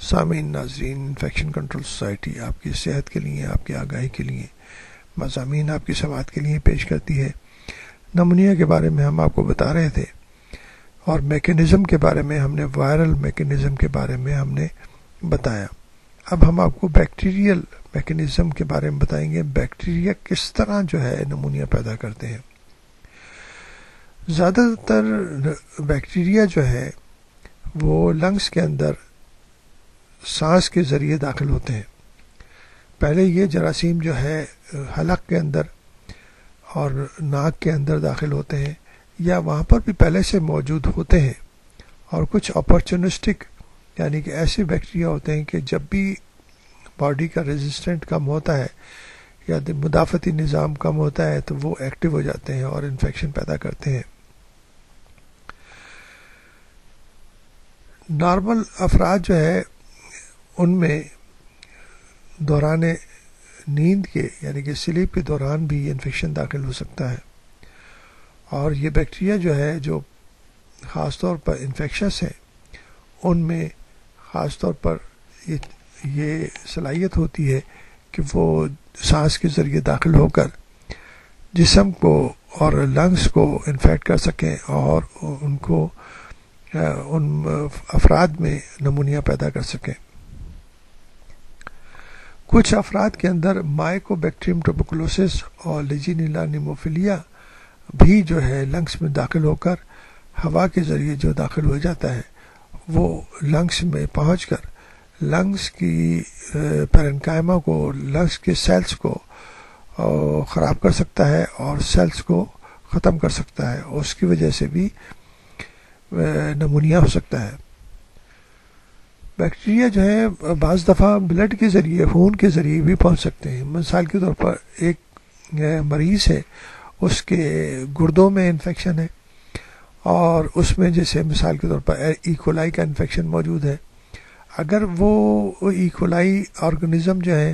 سامعین ناظرین، infection control society آپ کی صحت کے لیے، آپ کی آگاہی کے لیے مضامین آپ کی سماعت کے لیے پیش کرتی ہے۔ نمونیا کے بارے میں ہم آپ کو بتا رہے تھے، اور میکینزم کے بارے میں ہم نے وائرل میکینزم کے بارے میں ہم نے بتایا۔ اب ہم آپ کو بیکٹیریل میکینزم کے بارے میں بتائیں گے، بیکٹیریا کس طرح جو ہے نمونیا پیدا کرتے ہیں۔ زیادہ تر بیکٹیریا جو ہے وہ لنگس کے اندر سانس کے ذریعے داخل ہوتے ہیں۔ پہلے یہ جراثیم جو ہے حلق کے اندر اور ناک کے اندر داخل ہوتے ہیں، یا وہاں پر بھی پہلے سے موجود ہوتے ہیں، اور کچھ اپرچونسٹک یعنی کہ ایسے بیکٹیریا ہوتے ہیں کہ جب بھی باڈی کا ریزسٹنٹ کم ہوتا ہے یا مدافعتی نظام کم ہوتا ہے تو وہ ایکٹیو ہو جاتے ہیں اور انفیکشن پیدا کرتے ہیں۔ نارمل افراد جو ہے ان میں دوران نیند کے یعنی کہ سلیپ کے دوران بھی انفیکشن داخل ہو سکتا ہے، اور یہ بیکٹیریا جو ہے جو خاص طور پر انفیکشس ہیں ان میں خاص طور پر یہ صلاحیت ہوتی ہے کہ وہ سانس کے ذریعے داخل ہو کر جسم کو اور لنگس کو انفیکٹ کر سکیں اور ان افراد میں نمونیا پیدا کر سکیں۔ کچھ افراد کے اندر مائکو بیکٹیریم ٹوبرکلوسس اور لیجینیلا نیموفیلیا بھی جو ہے لنگس میں داخل ہو کر ہوا کے ذریعے جو داخل ہو جاتا ہے وہ لنگس میں پہنچ کر لنگس کی پیرنکائما کو، لنگس کے سیلز کو خراب کر سکتا ہے اور سیلز کو ختم کر سکتا ہے، اس کی وجہ سے بھی نمونیا ہو سکتا ہے۔ بیکٹیریا جو ہے بعض دفعہ بلڈ کے ذریعے، خون کے ذریعے بھی پہنچ سکتے ہیں۔ مثال کے طور پر ایک مریض ہے، اس کے گردوں میں انفیکشن ہے، اور اس میں جیسے مثال کے طور پر ایکولائی کا انفیکشن موجود ہے۔ اگر وہ ایکولائی آرگنزم جو ہے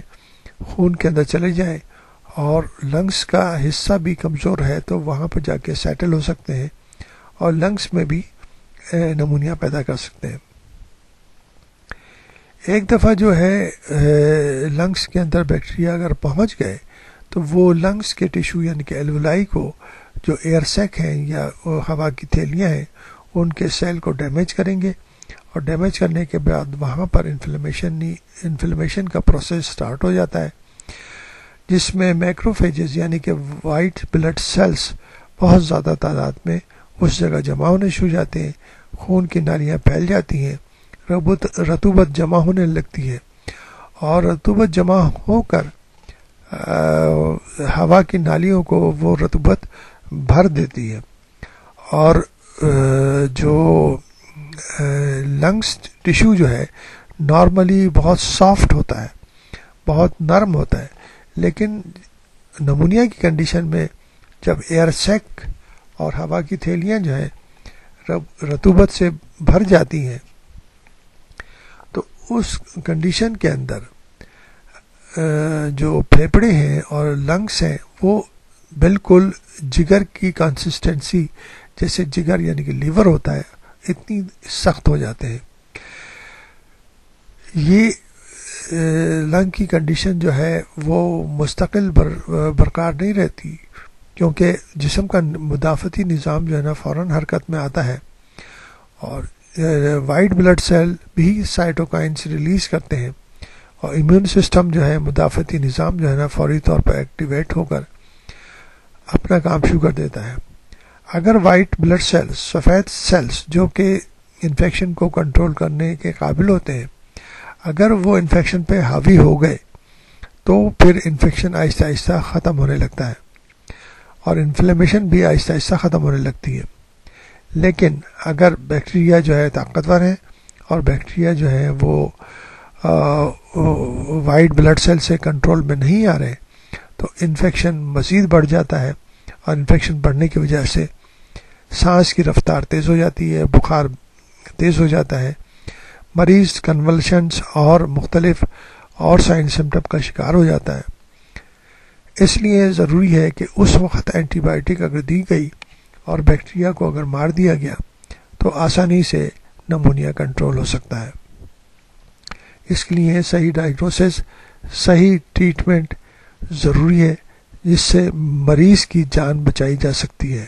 خون کے اندر چلے جائیں اور لنگس کا حصہ بھی کمزور ہے تو وہاں پر جا کے سیٹل ہو سکتے ہیں اور لنگس میں بھی نمونیا پیدا کر سکتے ہیں۔ ایک دفعہ جو ہے لنگس کے اندر بیکٹیریا اگر پہنچ گئے تو وہ لنگس کے ٹیشو یعنی کہ ایلولائی کو، جو ایئر سیک ہیں یا ہوا کی تھیلیاں ہیں، ان کے سیل کو ڈیمیج کریں گے، اور ڈیمیج کرنے کے بعد وہاں پر انفلیمیشن کا پروسیس سٹارٹ ہو جاتا ہے، جس میں میکروفیجز یعنی کہ وائٹ بلڈ سیلز بہت زیادہ تعداد میں اس جگہ جمع ہونے شروع ہو جاتے ہیں، خون کی نالیاں پھیل جاتی ہیں، رطوبت جمع ہونے لگتی ہے، اور رطوبت جمع ہو کر ہوا کی نالیوں کو وہ رطوبت بھر دیتی ہے، اور جو لنگس ٹیشو جو ہے نارملی بہت سافٹ ہوتا ہے، بہت نرم ہوتا ہے، لیکن نمونیا کی کنڈیشن میں جب ایئر سیک اور ہوا کی تھیلیاں جو ہیں رطوبت سے بھر جاتی ہیں تو اس کنڈیشن کے اندر جو پھیپھڑے ہیں اور لنگس ہیں وہ بالکل جگر کی کنسسٹنسی، جیسے جگر یعنی کہ لیور ہوتا ہے، اتنی سخت ہو جاتے ہیں۔ یہ لنگ کی کنڈیشن جو ہے وہ مستقل برقرار نہیں رہتی، کیونکہ جسم کا مدافعتی نظام جو ہے نا فوراً حرکت میں آتا ہے، اور وائٹ بلڈ سیل بھی سائٹوکائنس ریلیز کرتے ہیں، اور امیون سسٹم جو ہے، مدافعتی نظام جو ہے نا فوری طور پر ایکٹیویٹ ہو کر اپنا کام شروع کر دیتا ہے۔ اگر وائٹ بلڈ سیلز، سفید سیلز جو کہ انفیکشن کو کنٹرول کرنے کے قابل ہوتے ہیں، اگر وہ انفیکشن پہ حاوی ہو گئے تو پھر انفیکشن آہستہ آہستہ ختم ہونے لگتا ہے، اور انفلیمیشن بھی آہستہ آہستہ ختم ہونے لگتی ہے۔ لیکن اگر بیکٹیریا جو ہے طاقتور ہیں اور بیکٹیریا جو ہے وہ وائٹ بلڈ سیل سے کنٹرول میں نہیں آ رہے تو انفیکشن مزید بڑھ جاتا ہے، اور انفیکشن بڑھنے کی وجہ سے سانس کی رفتار تیز ہو جاتی ہے، بخار تیز ہو جاتا ہے، مریض کنولشنز اور مختلف اور سائن سمٹم کا شکار ہو جاتا ہے۔ اس لیے ضروری ہے کہ اس وقت اینٹی بائیوٹک اگر دی گئی اور بیکٹیریا کو اگر مار دیا گیا تو آسانی سے نمونیا کنٹرول ہو سکتا ہے۔ اس کے لیے صحیح ڈائگنوسس، صحیح ٹریٹمنٹ ضروری ہے، جس سے مریض کی جان بچائی جا سکتی ہے۔